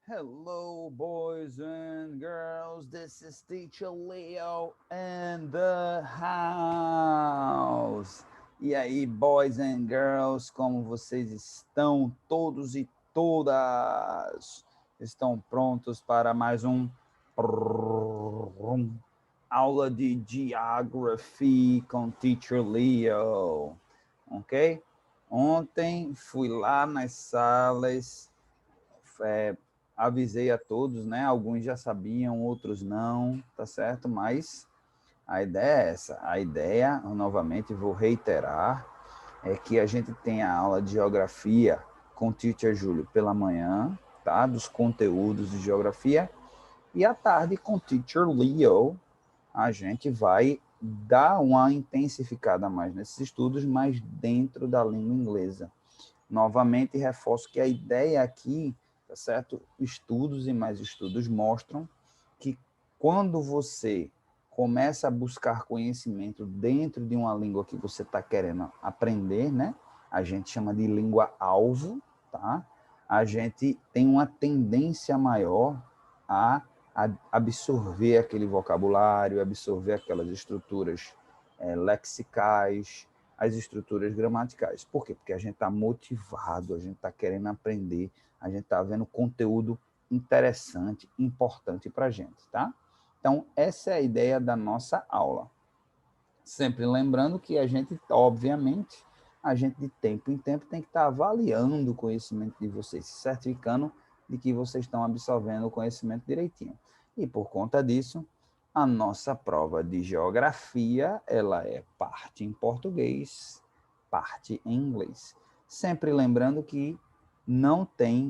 Hello, boys and girls. This is Teacher Leo in the house. E aí, boys and girls, como vocês estão? Todos e todas estão prontos para mais aula de Geography com Teacher Leo, ok? Ontem fui lá nas salas, avisei a todos, né? Alguns já sabiam, outros não, tá certo? Mas a ideia é essa. A ideia, novamente, vou reiterar, é que a gente tenha aula de geografia com o Teacher Júlio pela manhã, tá? Dos conteúdos de geografia. E à tarde, com o Teacher Leo, a gente vai dar uma intensificada mais nesses estudos, mas dentro da língua inglesa. Novamente, reforço que a ideia aqui, tá certo? Estudos e mais estudos mostram que quando você começa a buscar conhecimento dentro de uma língua que você está querendo aprender, né? A gente chama de língua-alvo, tá? A gente tem uma tendência maior a absorver aquele vocabulário, absorver aquelas estruturas lexicais, as estruturas gramaticais. Por quê? Porque a gente está motivado, a gente está querendo aprender, a gente está vendo conteúdo interessante, importante para a gente, tá? Então, essa é a ideia da nossa aula. Sempre lembrando que a gente, obviamente, a gente de tempo em tempo tem que estar avaliando o conhecimento de vocês, se certificando de que vocês estão absorvendo o conhecimento direitinho. E por conta disso, a nossa prova de geografia, ela é parte em português, parte em inglês. Sempre lembrando que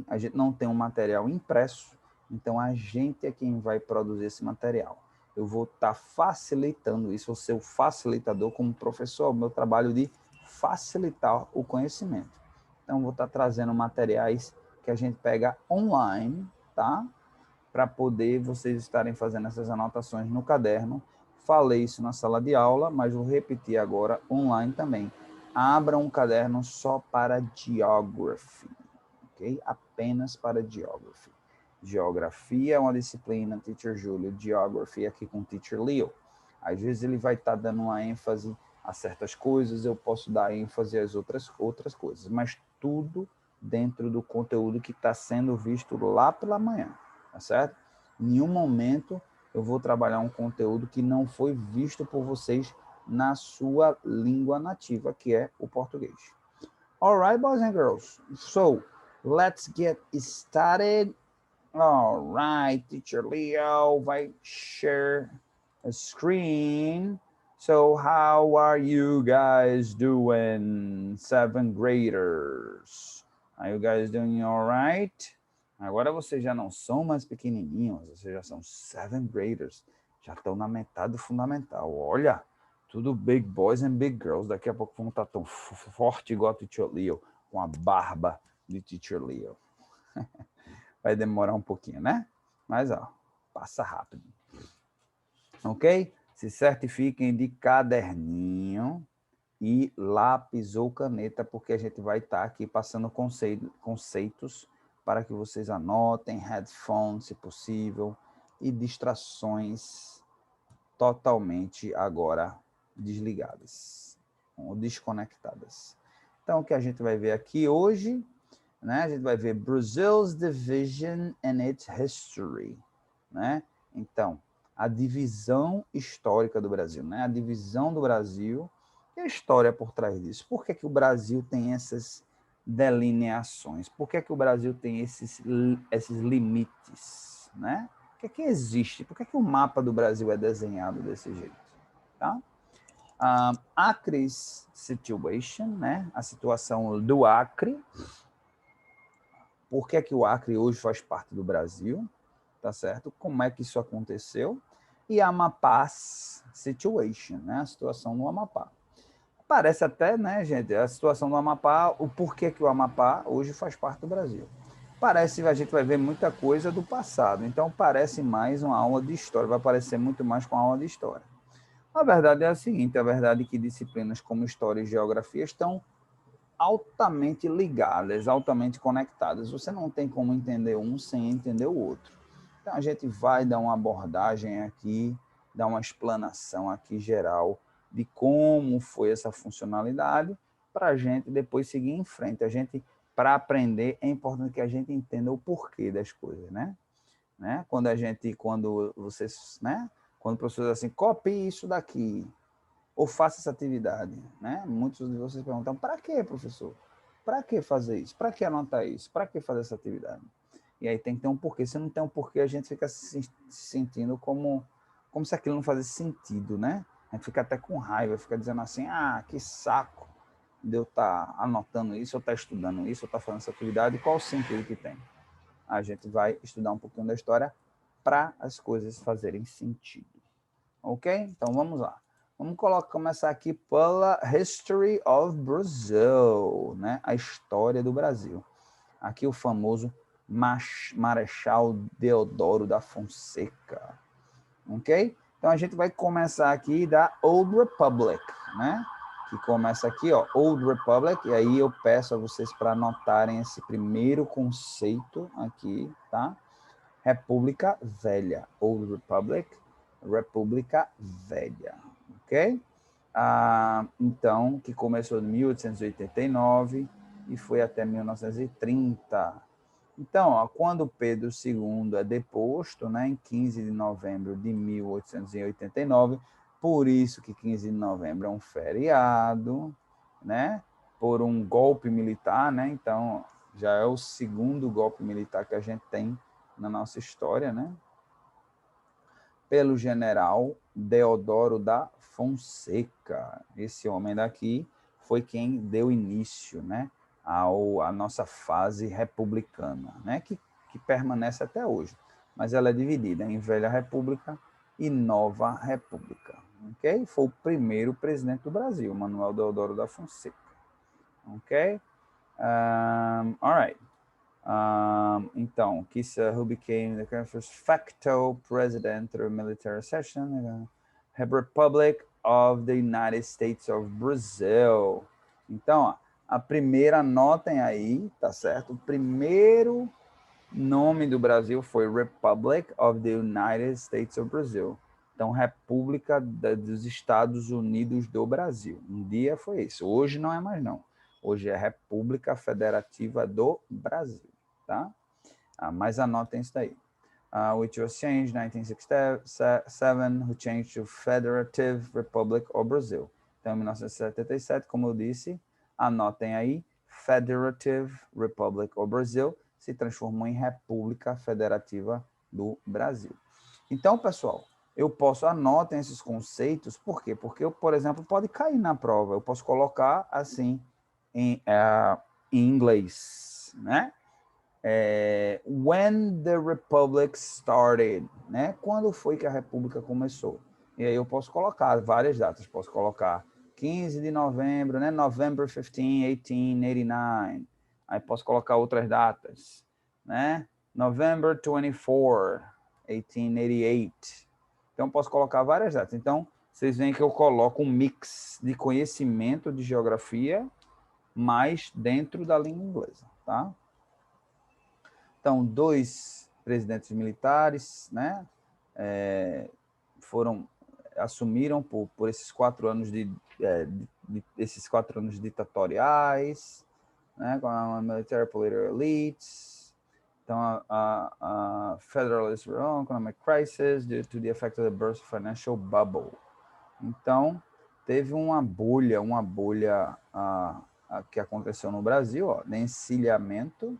a gente não tem um material impresso, então a gente é quem vai produzir esse material. Eu vou estar facilitando isso, vou ser o facilitador como professor, o meu trabalho de facilitar o conhecimento. Então, vou estar trazendo materiais que a gente pega online, tá? Para poder vocês estarem fazendo essas anotações no caderno. Falei isso na sala de aula, mas vou repetir agora online também. Abra um caderno só para Geography, ok? Apenas para Geography. Geografia é uma disciplina, Teacher Júlio, Geography aqui com Teacher Leo. Às vezes ele vai estar dando uma ênfase a certas coisas, eu posso dar ênfase às outras coisas, mas tudo dentro do conteúdo que está sendo visto lá pela manhã, tá certo? Em nenhum momento eu vou trabalhar um conteúdo que não foi visto por vocês na sua língua nativa, que é o português. All right, boys and girls. So, let's get started. All right, Teacher Leo, vai share a screen. So, how are you guys doing, seventh graders? Are you guys doing all right? Agora vocês já não são mais pequenininhos, vocês já são seventh graders. Já estão na metade do fundamental. Olha, tudo big boys and big girls. Daqui a pouco vão estar tão forte igual a Teacher Leo, com a barba de Teacher Leo. Vai demorar um pouquinho, né? Mas, ó, passa rápido. Ok? Se certifiquem de caderninho e lápis ou caneta, porque a gente vai estar aqui passando conceitos para que vocês anotem, headphones, se possível, e distrações totalmente agora desligadas ou desconectadas. Então, o que a gente vai ver aqui hoje, né? A gente vai ver Brazil's division and its history, né? Então, a divisão histórica do Brasil, né? A divisão do Brasil e a história por trás disso. Por que que o Brasil tem essas delineações? Por que que o Brasil tem esses limites, né? O que é que existe? Por que que o mapa do Brasil é desenhado desse jeito, tá? Acre's situation, né? A situação do Acre. Por que que o Acre hoje faz parte do Brasil, tá certo? Como é que isso aconteceu? E a Amapá's situation, né? A situação no Amapá. Parece até, né, gente, a situação do Amapá, o porquê que o Amapá hoje faz parte do Brasil. Parece, a gente vai ver muita coisa do passado, então parece mais uma aula de história, vai parecer muito mais com a aula de história. A verdade é a seguinte, a verdade é que disciplinas como História e Geografia estão altamente ligadas, altamente conectadas. Você não tem como entender um sem entender o outro. Então, a gente vai dar uma abordagem aqui, dar uma explanação aqui geral de como foi essa funcionalidade, para a gente depois seguir em frente. A gente, para aprender, é importante que a gente entenda o porquê das coisas, né? Quando vocês, né? Quando o professor diz assim, copie isso daqui, ou faça essa atividade, né? Muitos de vocês perguntam, para que, professor? Para que fazer isso? Para que anotar isso? Para que fazer essa atividade? E aí tem que ter um porquê. Se não tem um porquê, a gente fica se sentindo como se aquilo não fizesse sentido, né? A gente fica até com raiva, fica dizendo assim, que saco de eu estar anotando isso, ou estar estudando isso, ou estar fazendo essa atividade, qual o sentido que tem? A gente vai estudar um pouquinho da história para as coisas fazerem sentido. Ok? Então vamos lá. Vamos começar aqui pela History of Brazil, né? A história do Brasil. Aqui o famoso Marechal Deodoro da Fonseca. Ok? Então a gente vai começar aqui da Old Republic, né? Que começa aqui, ó, Old Republic, e aí eu peço a vocês para anotarem esse primeiro conceito aqui, tá? República Velha, Old Republic, República Velha, ok? Então, que começou em 1889 e foi até 1930. Então, ó, quando Pedro II é deposto, né, em 15 de novembro de 1889, por isso que 15 de novembro é um feriado, né, por um golpe militar, né, então já é o segundo golpe militar que a gente tem na nossa história, né, pelo general Deodoro da Fonseca. Esse homem daqui foi quem deu início, né, à nossa fase republicana, né, que permanece até hoje, mas ela é dividida em Velha República e Nova República. Ok? Foi o primeiro presidente do Brasil, Manuel Deodoro da Fonseca. Ok? All right. Então, Kissa, who became the first facto president through military session, Republic of the United States of Brazil. Então, ó, a primeira, anotem aí, tá certo? O primeiro nome do Brasil foi Republic of the United States of Brazil. Então, República dos Estados Unidos do Brasil. Um dia foi isso. Hoje não é mais não. Hoje é República Federativa do Brasil, tá? Mas anotem isso daí. Which was changed in 1967, who changed to Federative Republic of Brazil. Então, em 1977, como eu disse, anotem aí, Federative Republic of Brazil se transformou em República Federativa do Brasil. Então, pessoal, eu posso, anotem esses conceitos, por quê? Porque eu, por exemplo, pode cair na prova, eu posso colocar assim, em inglês, né? When the Republic started, né? Quando foi que a República começou? E aí eu posso colocar várias datas, posso colocar 15 de novembro, né? November 15, 1889. Aí posso colocar outras datas, né? November 24, 1888. Então posso colocar várias datas. Então vocês veem que eu coloco um mix de conhecimento de geografia, mas dentro da língua inglesa, tá? Então, 2 presidentes militares, né, assumiram por esses 4 anos esses 4 anos ditatoriais, né, com a military political elites. Então, a Federalist Economic Crisis due to the effect of the burst of financial bubble. Então, teve uma bolha que aconteceu no Brasil, ó, de encilhamento,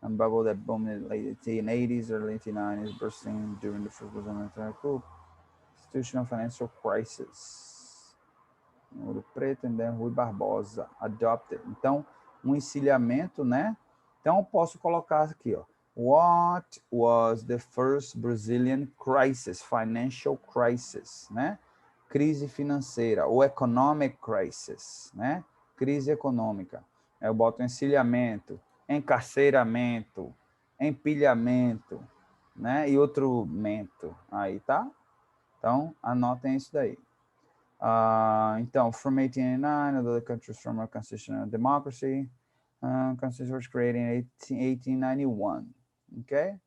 bubble that boomed in the late 1880s, early 1890s, bursting during the first institutional financial crisis. Ouro Preto, and then Rui Barbosa, adopted. Então, um encilhamento, né? Então, eu posso colocar aqui, ó. What was the first Brazilian crisis, financial crisis, né? Crise financeira, ou economic crisis, né? Crise econômica. Eu boto encilhamento, encarceramento, empilhamento, né? E outro mento aí, tá? Então, anotem isso daí. Então, from 1889, the countries from a constitutional democracy. Constitution was created in 1891, ok?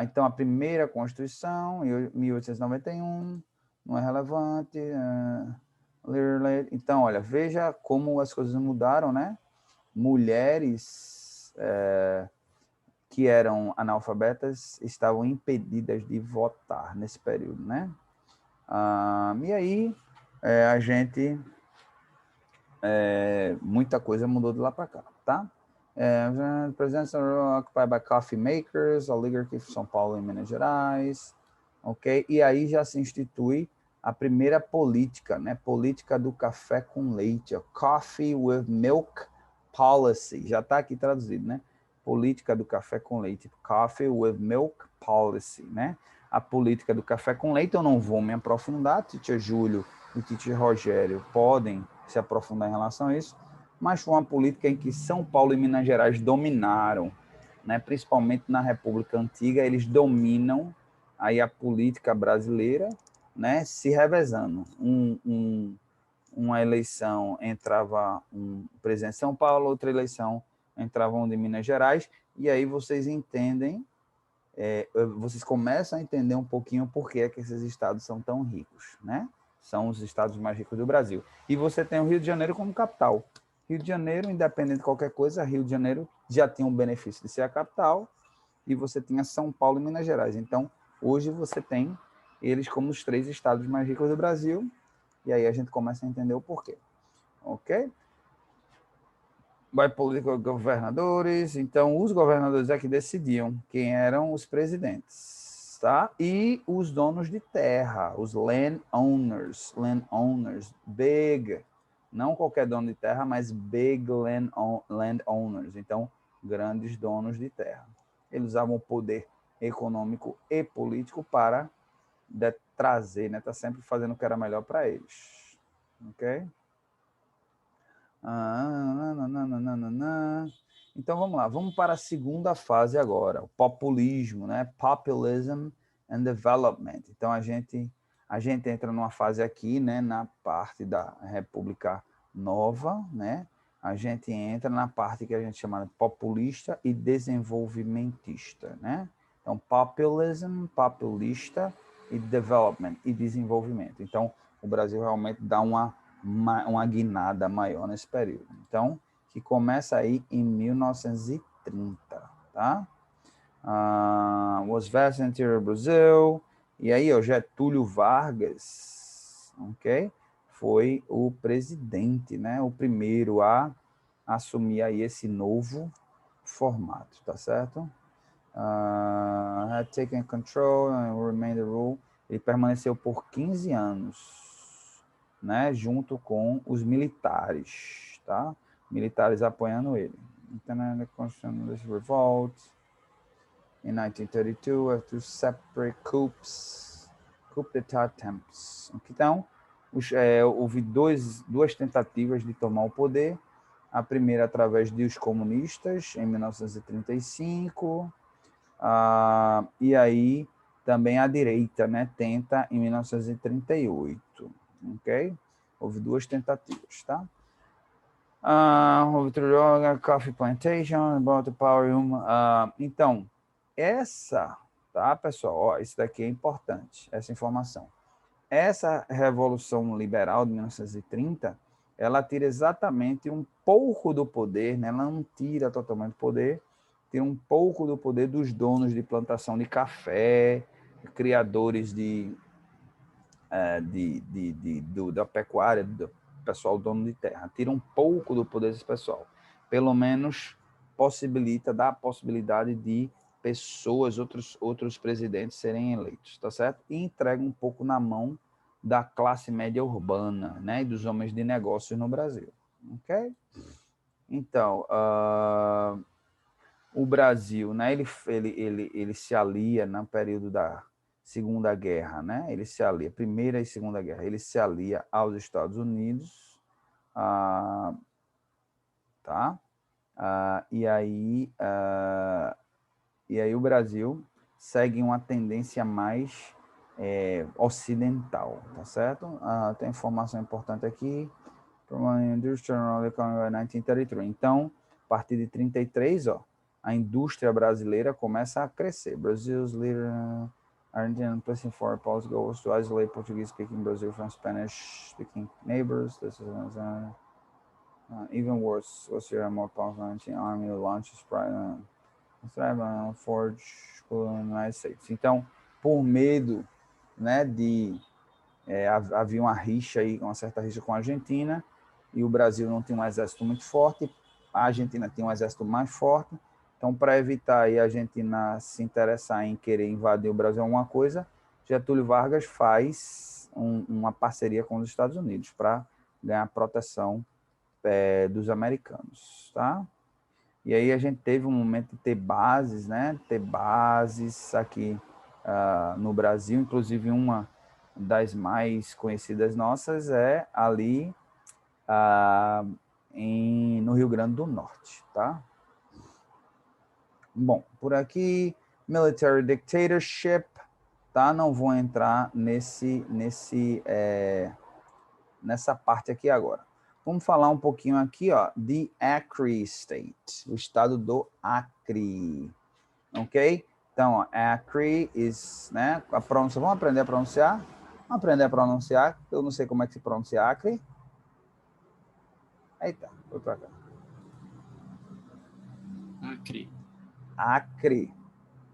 Então, a primeira Constituição, em 1891, não é relevante. Então, olha, veja como as coisas mudaram, né? Mulheres que eram analfabetas estavam impedidas de votar nesse período, né? E aí, a gente... muita coisa mudou de lá para cá, tá? Presidents are occupied by coffee makers, oligarchy de São Paulo e Minas Gerais, ok? E aí já se institui a primeira política, né? Política do café com leite, Coffee with Milk Policy, já está aqui traduzido, né? Política do café com leite, Coffee with Milk Policy, né? A política do café com leite, eu não vou me aprofundar, Teacher Júlio e Teacher Rogério podem se aprofundar em relação a isso, mas foi uma política em que São Paulo e Minas Gerais dominaram, né? Principalmente na República Antiga, eles dominam aí a política brasileira, né? Se revezando. Uma eleição entrava um presidente de São Paulo, outra eleição entrava um de Minas Gerais, e aí vocês entendem, vocês começam a entender um pouquinho por que é que esses estados são tão ricos, né? São os estados mais ricos do Brasil. E você tem o Rio de Janeiro como capital. Rio de Janeiro, independente de qualquer coisa, Rio de Janeiro já tinha um benefício de ser a capital, e você tinha São Paulo e Minas Gerais. Então, hoje você tem eles como os 3 estados mais ricos do Brasil, e aí a gente começa a entender o porquê. Ok? By political governadores. Então, os governadores é que decidiam quem eram os presidentes, tá? E os donos de terra, os landowners, big, não qualquer dono de terra, mas big landowners, então, grandes donos de terra. Eles usavam o poder econômico e político para trazer, né? Tá sempre fazendo o que era melhor para eles, ok? Então vamos lá, vamos para a segunda fase agora, o populismo, né? Populism and Development. Então a gente entra numa fase aqui, né? Na parte da República Nova, né? A gente entra na parte que a gente chama de populista e desenvolvimentista, né? Então populism, populista e development e desenvolvimento. Então o Brasil realmente dá uma guinada maior nesse período. Então, que começa aí em 1930, tá? Was vast interior Brazil. E aí, o Getúlio Vargas, ok? Foi o presidente, né? O primeiro a assumir aí esse novo formato, tá certo? Had taken control and remained the rule. Ele permaneceu por 15 anos, né, junto com os militares, tá? Militares apoiando ele. Então, the Constitutional Revolt in 1932, after separate coup d'état attempts. Então, houve duas tentativas de tomar o poder. A primeira através dos comunistas, em 1935, e aí também a direita, né, tenta em 1938, ok? Houve duas tentativas, tá? Houve Coffee Plantation, about the power. Então, essa, tá, pessoal? Ó, isso daqui é importante, essa informação. Essa Revolução Liberal de 1930, ela tira exatamente um pouco do poder, né? Ela não tira totalmente o poder, tira um pouco do poder dos donos de plantação de café, criadores da pecuária, do pessoal dono de terra. Tira um pouco do poder desse pessoal. Pelo menos dá a possibilidade de pessoas, outros presidentes serem eleitos, tá certo? E entrega um pouco na mão da classe média urbana, né, e dos homens de negócios no Brasil, ok? Então, o Brasil, né, ele se alia no período da Segunda Guerra, né? Ele se alia, Primeira e Segunda Guerra, ele se alia aos Estados Unidos, tá? E aí o Brasil segue uma tendência mais ocidental, tá certo? Tem informação importante aqui. Industrial Economy 1933. Então, a partir de 33, ó, a indústria brasileira começa a crescer. Brazil's leader Argentina pushing for policy goals to isolate Portuguese-speaking Brazil from Spanish-speaking neighbors. This is even worse. Austria, more powerful army launches forge no United States. Então, por medo, né, havia uma rixa aí, uma certa rixa com a Argentina, e o Brasil não tinha um exército muito forte, a Argentina tinha um exército mais forte, então para evitar aí a Argentina se interessar em querer invadir o Brasil alguma coisa, Getúlio Vargas faz uma parceria com os Estados Unidos para ganhar proteção dos americanos, tá? E aí a gente teve um momento de ter bases, né? Ter bases aqui no Brasil, inclusive uma das mais conhecidas nossas é ali no Rio Grande do Norte, tá? Bom, por aqui, military dictatorship, tá? Não vou entrar nessa parte aqui agora. Vamos falar um pouquinho aqui, ó, de Acre State, o estado do Acre, ok? Então, ó, Acre is, né, a pronúncia, vamos aprender a pronunciar? Vamos aprender a pronunciar, eu não sei como é que se pronuncia Acre. Eita, foi pra cá. Acre. Acre.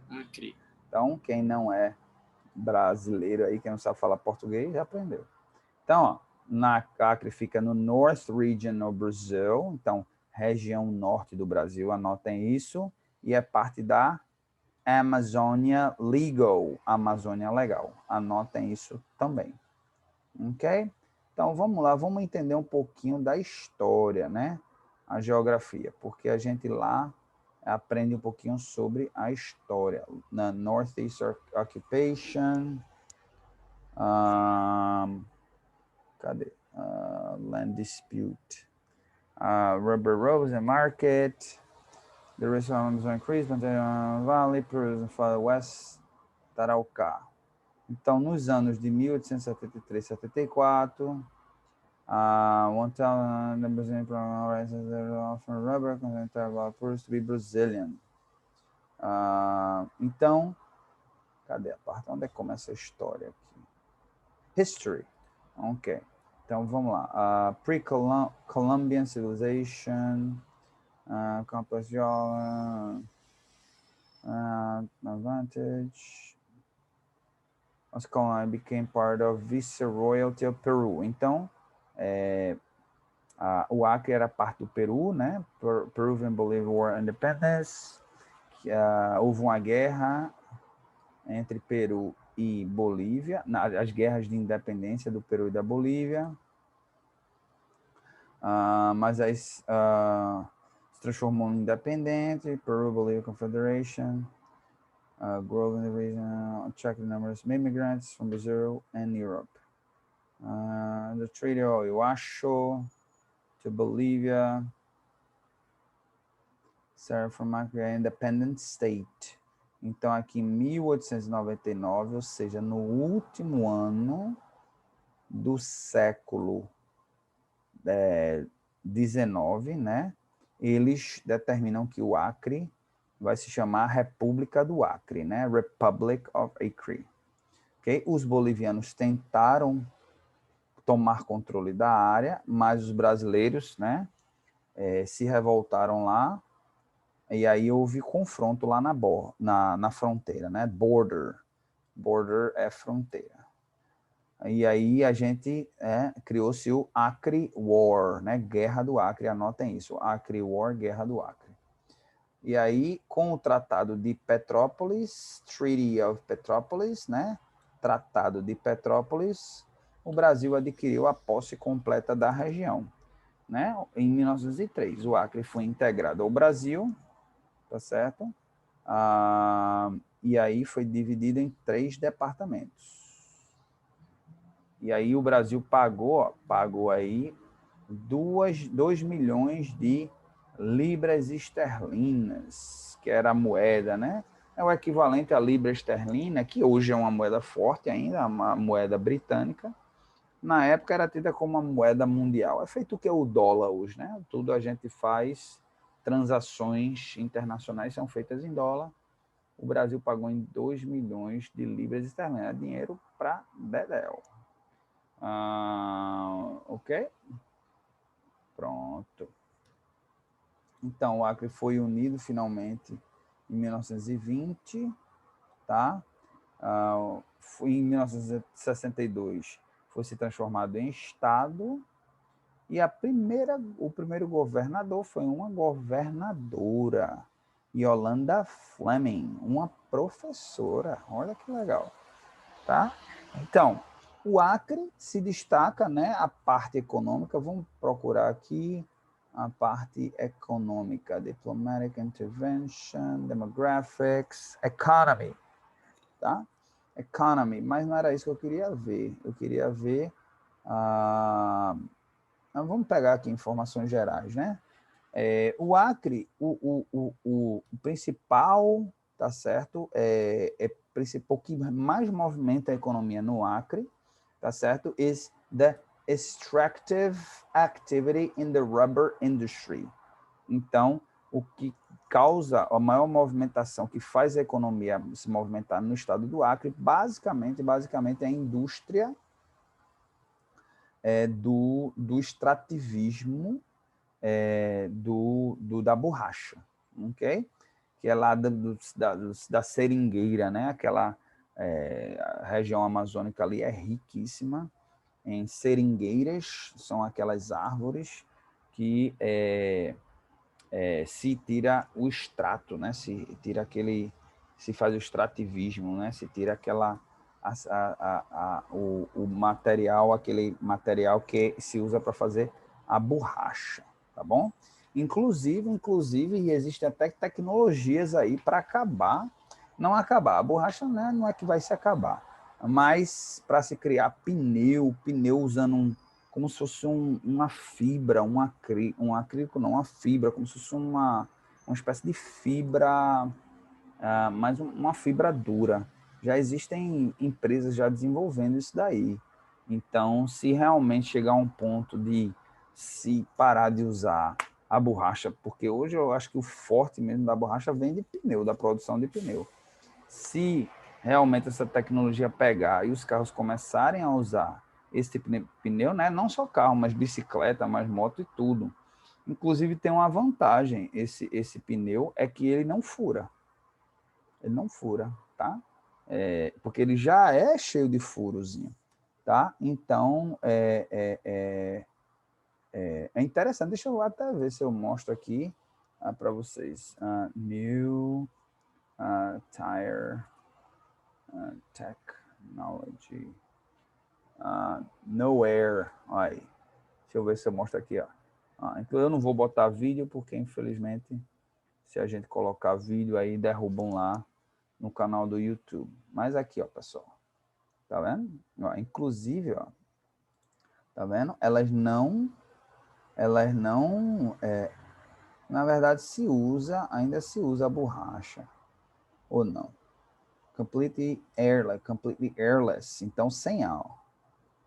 Acre. Então, quem não é brasileiro aí, quem não sabe falar português, já aprendeu. Então, ó, na Acre fica no North Region no Brasil, então, região norte do Brasil, anotem isso, e é parte da Amazônia Legal, Amazônia Legal, anotem isso também, ok? Então, vamos lá, vamos entender um pouquinho da história, né? A geografia, porque a gente lá aprende um pouquinho sobre a história. Na Northeast Occupation, cadê? Land Dispute. Rubber Rose and Market. The restaurant was increased, but the Valley, Peru, West, Taraucá. Então, nos anos de 1873 e 74, one town the Brazilian from rubber considered tourists to be Brazilian. Então, cadê a parte? Onde é que começa a história aqui? History. Ok. Então, vamos lá. Pre-Columbian Civilization, Complex Advantage. As colonies became part of Viceroyalty of Peru. Então, o Acre era parte do Peru, né? Peruvian Bolivarian War Independence. Houve uma guerra entre Peru e Bolívia, as guerras de independência do Peru e da Bolívia. Mas aí se transformou em independente, Peru-Bolivia Confederation. Growth in the region attracted numerous immigrants from Brazil and Europe. The Treaty of Iguaçu to Bolivia served from Acre independent state. Então, aqui em 1899, ou seja, no último ano do século XIX, né? Eles determinam que o Acre vai se chamar República do Acre, né? Republic of Acre. Okay? Os bolivianos tentaram tomar controle da área, mas os brasileiros, né, se revoltaram lá, e aí houve confronto lá na fronteira, né? Border é fronteira. E aí a gente criou-se o Acre War, né? Guerra do Acre, anotem isso, Acre War, Guerra do Acre. E aí, com o Tratado de Petrópolis, Treaty of Petrópolis, né? Tratado de Petrópolis, o Brasil adquiriu a posse completa da região, né? Em 1903, o Acre foi integrado ao Brasil, tá certo? E aí foi dividido em 3 departamentos. E aí o Brasil pagou aí 2 milhões de libras esterlinas, que era a moeda, né, é o equivalente à libra esterlina, que hoje é uma moeda forte ainda, uma moeda britânica. Na época era tida como uma moeda mundial. É feito o que é o dólar hoje, né? Tudo a gente faz, transações internacionais são feitas em dólar. O Brasil pagou em 2 milhões de libras esterlinas. Dinheiro para Dedéu. Ok? Pronto. Então, o Acre foi unido finalmente em 1920, tá? Em 1962 foi se transformado em estado e o primeiro governador foi uma governadora, Yolanda Fleming, uma professora. Olha que legal, tá? Então, o Acre se destaca, né? A parte econômica. Vamos procurar aqui a parte econômica: diplomatic intervention, demographics, economy, tá? Economy, mas não era isso que eu queria ver. Eu queria ver vamos pegar aqui informações gerais, né? O Acre, o principal, tá certo? Principal que mais movimenta a economia no Acre, tá certo? Is the extractive activity in the rubber industry. Então, o que causa a maior movimentação, que faz a economia se movimentar no estado do Acre, basicamente é a indústria do extrativismo da borracha, ok? Que é lá da seringueira, né? Aquela região amazônica ali é riquíssima em seringueiras, são aquelas árvores que se tira o extrato, né? Se faz o extrativismo, né? Se tira o material, aquele material que se usa para fazer a borracha, tá bom? Inclusive, existem até tecnologias aí para não acabar, a borracha, né, não é que vai se acabar, mas para se criar pneu usando como se fosse uma fibra, um acrílico não, uma fibra, como se fosse uma espécie de fibra, mas uma fibra dura. Já existem empresas já desenvolvendo isso daí. Então, se realmente chegar a um ponto de se parar de usar a borracha, porque hoje eu acho que o forte mesmo da borracha vem de pneu, da produção de pneu. Se realmente essa tecnologia pegar e os carros começarem a usar esse tipo de pneu, né? Não só carro, mas bicicleta, mais moto e tudo. Inclusive tem uma vantagem, esse pneu é que ele não fura. Ele não fura, tá? Porque ele já é cheio de furozinho, tá? Então, é interessante. Deixa eu até ver se eu mostro aqui para vocês. New Tire Technology. Nowhere. Aí. Deixa eu ver se eu mostro aqui. Ó. Então eu não vou botar vídeo, porque infelizmente, se a gente colocar vídeo aí, derrubam lá no canal do YouTube. Mas aqui, ó, pessoal. Tá vendo? Ó, inclusive, ó. Tá vendo? Elas não, na verdade, ainda se usa a borracha. Ou não? Completely airless. Então, sem ar.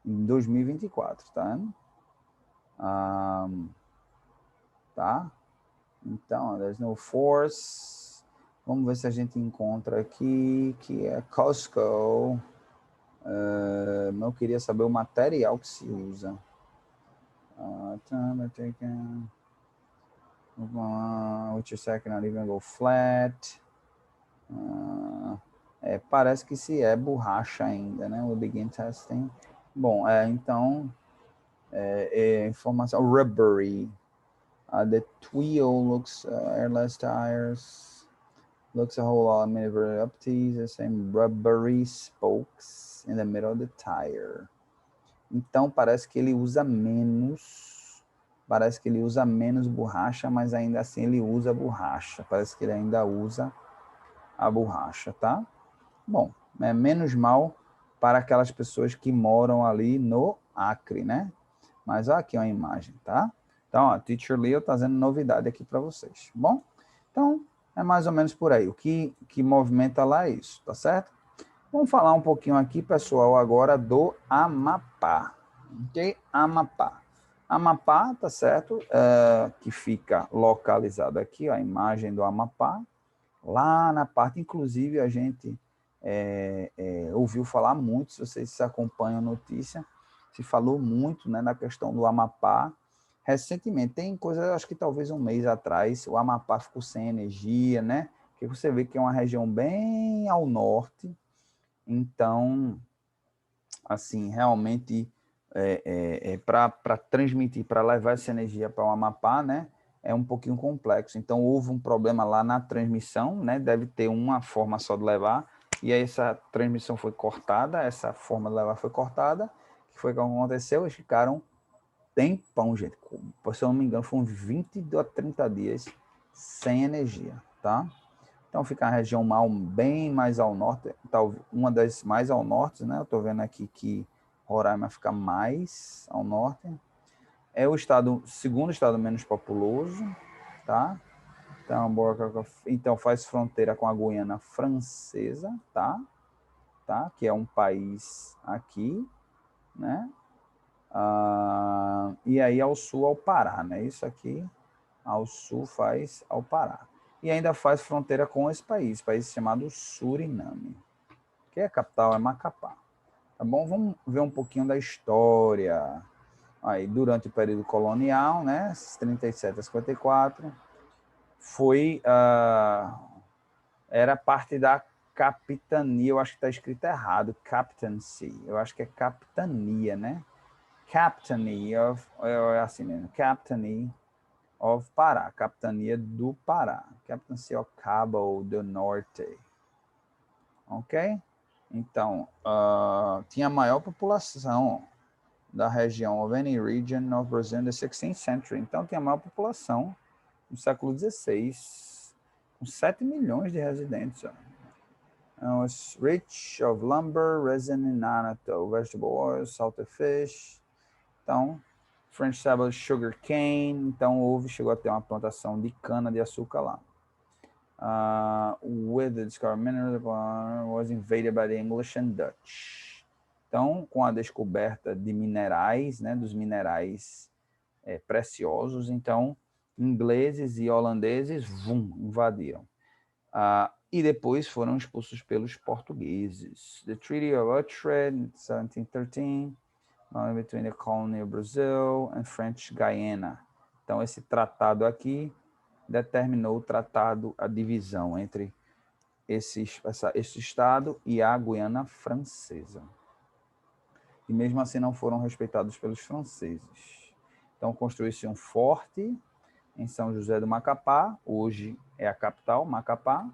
Em 2024, tá vendo? Tá? Então, there's no force. Vamos ver se a gente encontra aqui, que é Costco. Não queria saber o material que se usa. Which is second, not even go flat. Parece que se é borracha ainda, né? We'll begin testing. Bom, então, informação rubbery. The wheel looks airless tires. Looks a whole lot maneuver up to the same rubbery spokes in the middle of the tire. Então parece que ele usa menos. Parece que ele usa menos borracha, mas ainda assim ele usa borracha. Parece que ele ainda usa a borracha, tá? Bom, é menos mal para aquelas pessoas que moram ali no Acre, né? Mas olha aqui uma imagem, tá? Então, ó, Teacher Leo tá trazendo novidade aqui para vocês, bom? Então, É mais ou menos por aí. O que movimenta lá é isso, tá certo? Vamos falar um pouquinho aqui, pessoal, agora do Amapá. Ok? Amapá. Amapá, tá certo? Que fica localizado aqui, ó, a imagem do Amapá. Lá na parte, inclusive, a gente ouviu falar muito, se vocês acompanham a notícia, se falou muito, né, na questão do Amapá. Recentemente, tem coisa, acho que talvez um mês atrás, o Amapá ficou sem energia, né? Porque você vê que é uma região bem ao norte, então, assim, realmente, para transmitir, para levar essa energia para o Amapá, né, é um pouquinho complexo. Então, houve um problema lá na transmissão, né, deve ter uma forma só de levar, e aí essa transmissão foi cortada, essa forma de levar foi cortada, que foi o que aconteceu, eles ficaram tempão, gente, se eu não me engano, foram 20 a 30 dias sem energia, tá? Então fica a região bem mais ao norte, uma das mais ao norte, né? Eu estou vendo aqui que Roraima fica mais ao norte. É o estado, segundo estado menos populoso, tá? Então faz fronteira com a Guiana Francesa, tá? Que é um país aqui, né? E aí ao sul ao Pará, né? Isso aqui ao sul faz ao Pará. E ainda faz fronteira com esse país chamado Suriname, que a capital é Macapá. Tá bom? Vamos ver um pouquinho da história. Aí, durante o período colonial, né, 37 a 54, era parte da capitania, eu acho que está escrito errado, captaincy, eu acho que é capitania, né? Captainy of, é assim mesmo, Captainy of Pará, Capitania do Pará, Captaincy of Cabo do Norte, ok? Então, tinha a maior população da região of any region of Brazil in the 16th century, então tinha a maior população no século XVI, com 7 milhões de residentes. It was rich of lumber, resin and anato, vegetable oil, salted fish. Então, French established sugar cane, então chegou a ter uma plantação de cana de açúcar lá. With the discovery minerals was invaded by the English and Dutch. Então, com a descoberta de minerais, né, dos minerais preciosos, então ingleses e holandeses invadiram. E depois foram expulsos pelos portugueses. The Treaty of Utrecht, 1713, between the colony of Brazil and French Guiana. Então, esse tratado aqui determinou a divisão entre esse estado e a Guiana Francesa. E mesmo assim não foram respeitados pelos franceses. Então, construiu-se um forte em São José do Macapá, hoje é a capital, Macapá,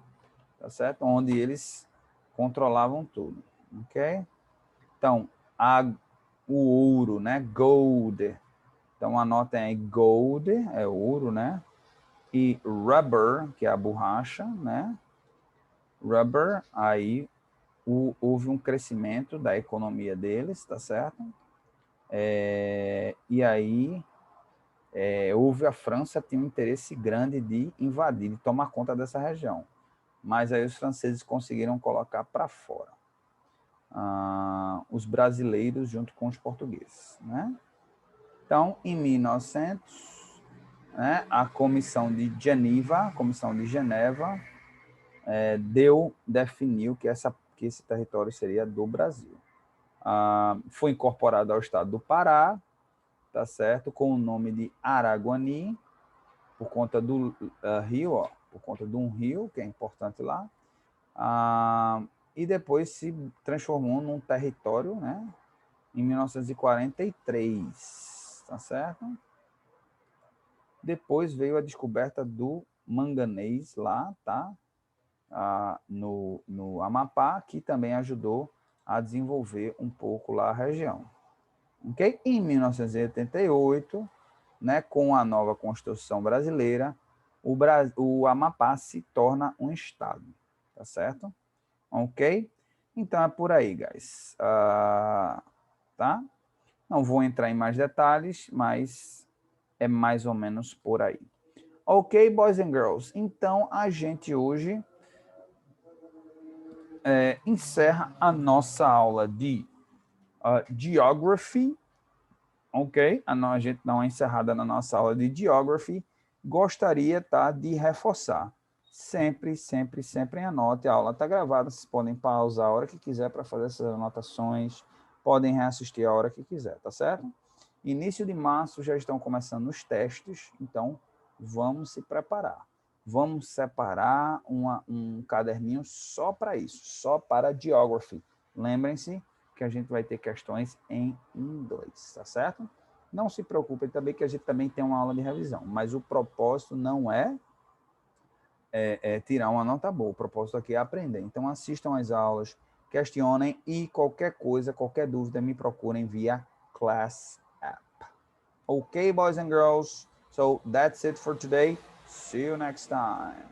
tá certo? Onde eles controlavam tudo, ok? Então, o ouro, né? Gold. Então, anotem aí, gold é ouro, né? E rubber, que é a borracha, né? Rubber, aí houve um crescimento da economia deles, tá certo? E aí a França tinha um interesse grande de invadir, de tomar conta dessa região. Mas aí os franceses conseguiram colocar para fora os brasileiros junto com os portugueses, né? Então, em 1900, né, a Comissão de Geneva definiu que esse território seria do Brasil. Foi incorporado ao estado do Pará, tá certo, com o nome de Araguani, por conta do rio, por conta de um rio que é importante lá, e depois se transformou num território, né, em 1943, tá certo? Depois veio a descoberta do manganês lá, tá? No Amapá, que também ajudou a desenvolver um pouco lá a região. Okay? Em 1988, né, com a nova Constituição brasileira, o Amapá se torna um estado, tá certo? Ok? Então é por aí, guys. Tá? Não vou entrar em mais detalhes, mas é mais ou menos por aí. Ok, boys and girls. Então, a gente hoje encerra a nossa aula de Geography. Ok? A gente dá uma encerrada na nossa aula de Geography. Gostaria, tá, de reforçar. Sempre, sempre, sempre anote. A aula está gravada. Vocês podem pausar a hora que quiser para fazer essas anotações. Podem reassistir a hora que quiser, tá certo? Início de março já estão começando os testes, então vamos se preparar. Vamos separar um caderninho só para isso, só para Geography. Lembrem-se que a gente vai ter questões em inglês, tá certo? Não se preocupem também que a gente também tem uma aula de revisão, mas o propósito não é tirar uma nota boa, o propósito aqui é aprender. Então assistam às aulas, questionem e qualquer coisa, qualquer dúvida, me procurem via Class App. Okay, boys and girls, so that's it for today. See you next time.